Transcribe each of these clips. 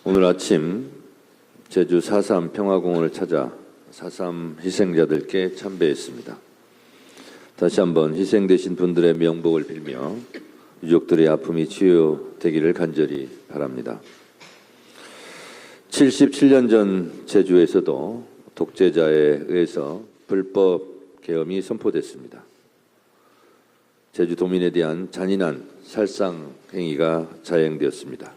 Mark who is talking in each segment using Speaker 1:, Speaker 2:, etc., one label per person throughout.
Speaker 1: 오늘 아침 제주 4.3 평화공원을 찾아 4.3 희생자들께 참배했습니다. 다시 한번 희생되신 분들의 명복을 빌며 유족들의 아픔이 치유되기를 간절히 바랍니다. 77년 전 제주에서도 독재자에 의해서 불법 계엄이 선포됐습니다. 제주도민에 대한 잔인한 살상 행위가 자행되었습니다.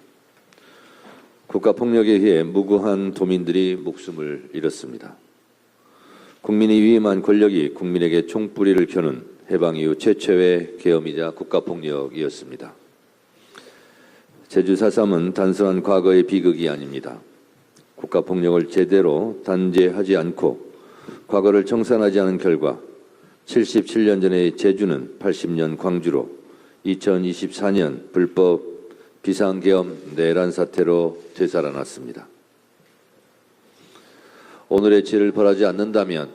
Speaker 1: 국가폭력에 의해 무고한 도민들이 목숨을 잃었습니다. 국민이 위임한 권력이 국민에게 총뿌리를 켜는 해방 이후 최초의 계엄이자 국가폭력이었습니다. 제주 4.3은 단순한 과거의 비극이 아닙니다. 국가폭력을 제대로 단죄하지 않고 과거를 청산하지 않은 결과 77년 전의 제주는 80년 광주로 2024년 불법 비상계엄 내란 사태로 되살아났습니다. 오늘의 죄를 벌하지 않는다면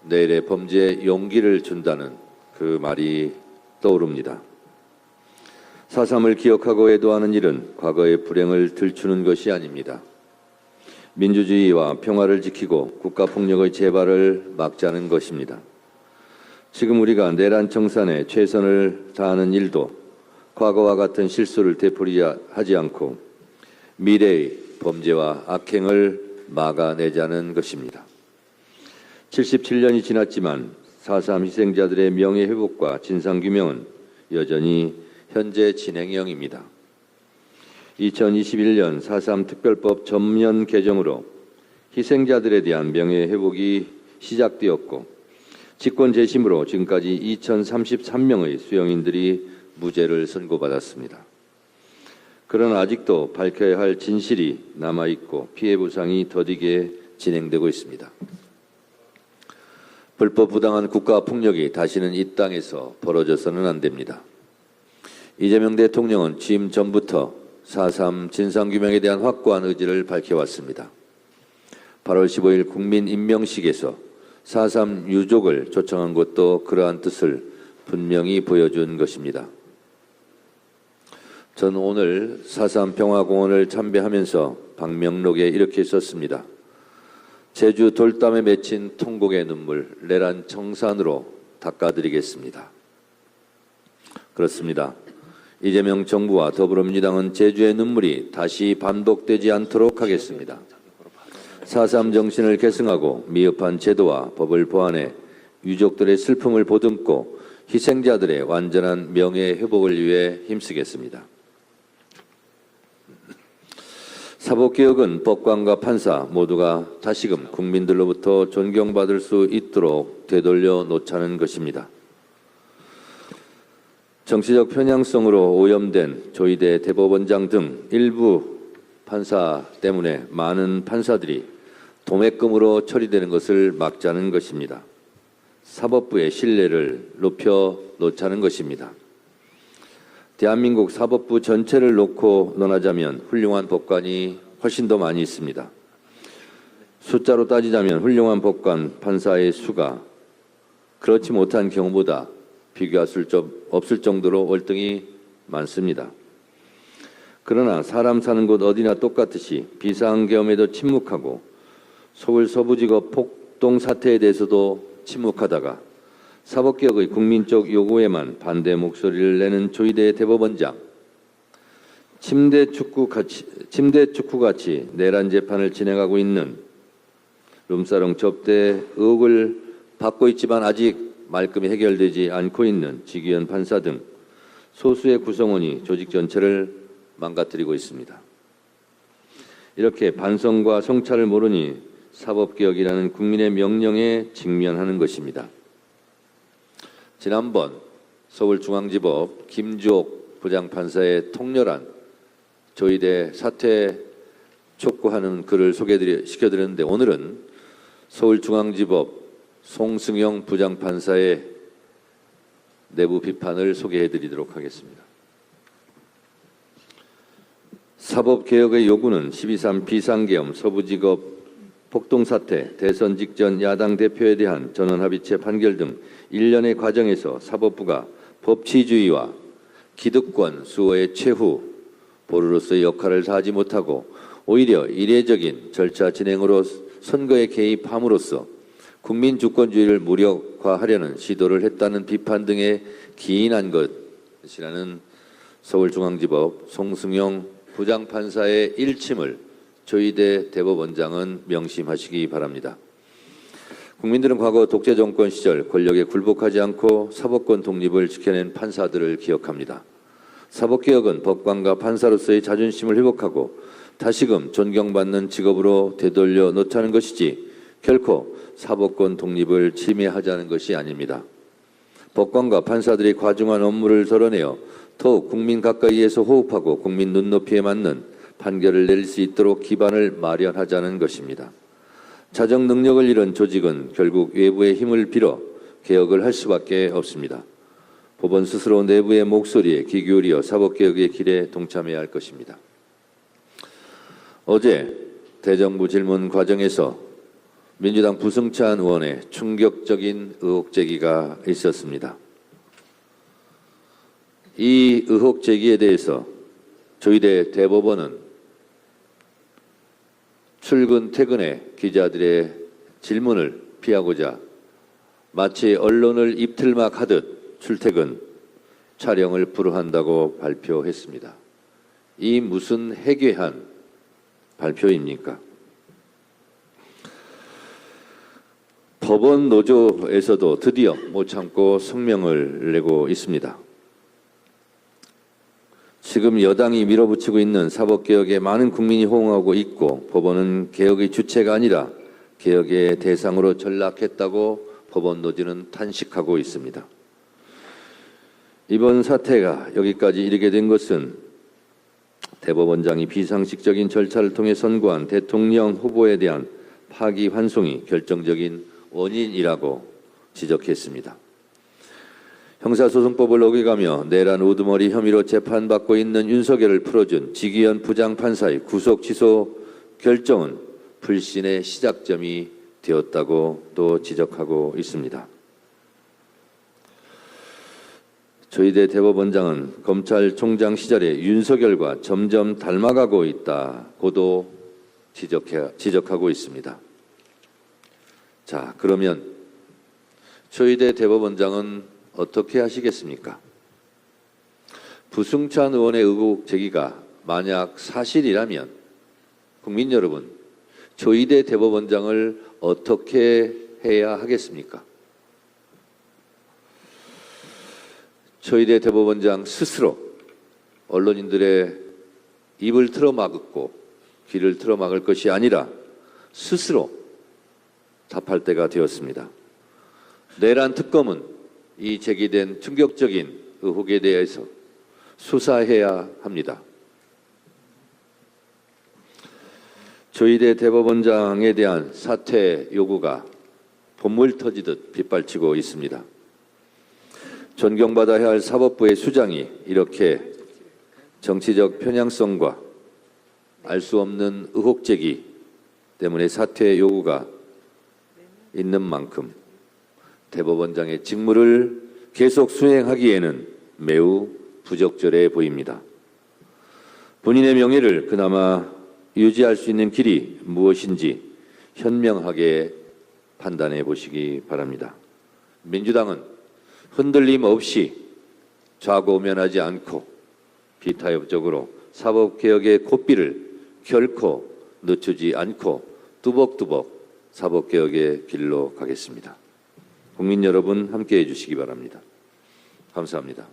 Speaker 1: 내일의 범죄에 용기를 준다는 그 말이 떠오릅니다. 4.3을 기억하고 애도하는 일은 과거의 불행을 들추는 것이 아닙니다. 민주주의와 평화를 지키고 국가폭력의 재발을 막자는 것입니다. 지금 우리가 내란 청산에 최선을 다하는 일도 과거와 같은 실수를 되풀이하지 않고 미래의 범죄와 악행을 막아내자는 것입니다. 77년이 지났지만 4.3 희생자들의 명예회복과 진상규명은 여전히 현재 진행형입니다. 2021년 4.3 특별법 전면 개정으로 희생자들에 대한 명예회복이 시작되었고 직권 재심으로 지금까지 2033명의 수용인들이 무죄를 선고받았습니다. 그러나 아직도 밝혀야 할 진실이 남아있고 피해 보상이 더디게 진행되고 있습니다. 불법 부당한 국가 폭력이 다시는 이 땅에서 벌어져서는 안 됩니다. 이재명 대통령은 취임 전부터 4.3 진상규명에 대한 확고한 의지를 밝혀왔습니다. 8월 15일 국민임명식에서 4.3 유족을 초청한 것도 그러한 뜻을 분명히 보여준 것입니다. 전 오늘 4.3 평화공원을 참배하면서 방명록에 이렇게 썼습니다. 제주 돌담에 맺힌 통곡의 눈물 내란 청산으로 닦아드리겠습니다. 그렇습니다. 이재명 정부와 더불어민주당은 제주의 눈물이 다시 반복되지 않도록 하겠습니다. 4.3 정신을 계승하고 미흡한 제도와 법을 보완해 유족들의 슬픔을 보듬고 희생자들의 완전한 명예회복을 위해 힘쓰겠습니다. 사법개혁은 법관과 판사 모두가 다시금 국민들로부터 존경받을 수 있도록 되돌려 놓자는 것입니다. 정치적 편향성으로 오염된 조희대 대법원장 등 일부 판사 때문에 많은 판사들이 도매금으로 처리되는 것을 막자는 것입니다. 사법부의 신뢰를 높여 놓자는 것입니다. 대한민국 사법부 전체를 놓고 논하자면 훌륭한 법관이 훨씬 더 많이 있습니다. 숫자로 따지자면 훌륭한 법관, 판사의 수가 그렇지 못한 경우보다 비교할 수 없을 정도로 월등히 많습니다. 그러나 사람 사는 곳 어디나 똑같듯이 비상계엄에도 침묵하고 서울 서부지법 폭동 사태에 대해서도 침묵하다가 사법개혁의 국민적 요구에만 반대 목소리를 내는 조희대 대법원장, 침대축구같이 내란 재판을 진행하고 있는 룸사롱 접대 의혹을 받고 있지만 아직 말끔히 해결되지 않고 있는 지기현 판사 등 소수의 구성원이 조직 전체를 망가뜨리고 있습니다. 이렇게 반성과 성찰을 모르니 사법개혁이라는 국민의 명령에 직면하는 것입니다. 지난번 서울중앙지법 김주옥 부장판사의 통렬한 조희대 사퇴 촉구하는 글을 소개시켜드렸는데 오늘은 서울중앙지법 송승영 부장판사의 내부 비판을 소개해드리도록 하겠습니다. 사법개혁의 요구는 12.3 비상계엄, 서부지법 폭동사태, 대선 직전 야당 대표에 대한 전원합의체 판결 등 일련의 과정에서 사법부가 법치주의와 기득권 수호의 최후 보루로서의 역할을 다하지 못하고 오히려 이례적인 절차 진행으로 선거에 개입함으로써 국민 주권주의를 무력화하려는 시도를 했다는 비판 등에 기인한 것이라는 서울중앙지법 송승용 부장판사의 일침을 조희대 대법원장은 명심하시기 바랍니다. 국민들은 과거 독재 정권 시절 권력에 굴복하지 않고 사법권 독립을 지켜낸 판사들을 기억합니다. 사법개혁은 법관과 판사로서의 자존심을 회복하고 다시금 존경받는 직업으로 되돌려 놓자는 것이지 결코 사법권 독립을 침해하자는 것이 아닙니다. 법관과 판사들이 과중한 업무를 덜어내어 더욱 국민 가까이에서 호흡하고 국민 눈높이에 맞는 판결을 내릴 수 있도록 기반을 마련하자는 것입니다. 자정 능력을 잃은 조직은 결국 외부의 힘을 빌어 개혁을 할 수밖에 없습니다. 법원 스스로 내부의 목소리에 귀 기울여 사법개혁의 길에 동참해야 할 것입니다. 어제 대정부 질문 과정에서 민주당 부승찬 의원의 충격적인 의혹 제기가 있었습니다. 이 의혹 제기에 대해서 조희대 대법원은 출근 퇴근에 기자들의 질문을 피하고자 마치 언론을 입틀막 하듯 출퇴근 촬영을 불허한다고 발표했습니다. 이 무슨 해괴한 발표입니까? 법원 노조에서도 드디어 못 참고 성명을 내고 있습니다. 지금 여당이 밀어붙이고 있는 사법개혁에 많은 국민이 호응하고 있고 법원은 개혁의 주체가 아니라 개혁의 대상으로 전락했다고 법원 노조는 탄식하고 있습니다. 이번 사태가 여기까지 이르게 된 것은 대법원장이 비상식적인 절차를 통해 선고한 대통령 후보에 대한 파기환송이 결정적인 원인이라고 지적했습니다. 형사소송법을 어겨가며 내란 우두머리 혐의로 재판받고 있는 윤석열을 풀어준 지기현 부장판사의 구속 취소 결정은 불신의 시작점이 되었다고 또 지적하고 있습니다. 조희대 대법원장은 검찰총장 시절에 윤석열과 점점 닮아가고 있다고도 지적하고 있습니다. 자, 그러면 조희대 대법원장은 어떻게 하시겠습니까? 부승찬 의원의 의혹 제기가 만약 사실이라면 국민 여러분, 조희대 대법원장을 어떻게 해야 하겠습니까? 조희대 대법원장 스스로 언론인들의 입을 틀어막고 귀를 틀어막을 것이 아니라 스스로 답할 때가 되었습니다. 내란 특검은 이 제기된 충격적인 의혹에 대해서 수사해야 합니다. 조희대 대법원장에 대한 사퇴 요구가 봇물 터지듯 빗발치고 있습니다. 존경받아야 할 사법부의 수장이 이렇게 정치적 편향성과 알 수 없는 의혹 제기 때문에 사퇴 요구가 있는 만큼 대법원장의 직무를 계속 수행하기에는 매우 부적절해 보입니다. 본인의 명예를 그나마 유지할 수 있는 길이 무엇인지 현명하게 판단해 보시기 바랍니다. 민주당은 흔들림 없이 좌고우면하지 않고 비타협적으로 사법개혁의 고삐를 결코 늦추지 않고 뚜벅뚜벅 사법개혁의 길로 가겠습니다. 국민 여러분 함께해 주시기 바랍니다. 감사합니다.